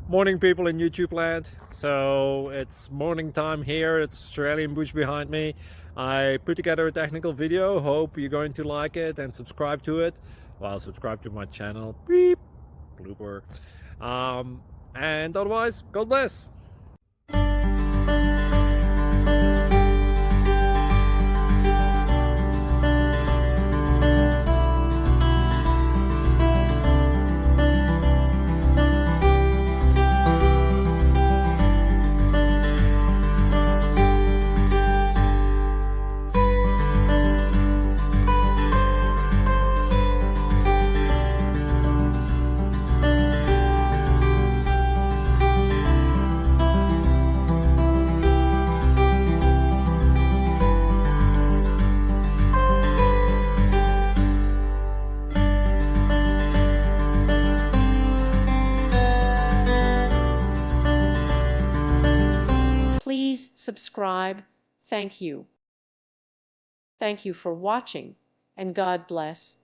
Morning, people in YouTube land. So it's morning time here. It's Australian bush behind me. I put together a technical video. Hope you're going to like it and subscribe to it. Well, subscribe to my channel. Beep, blooper. And otherwise, God bless. Please subscribe. Thank you. Thank you for watching, and God bless.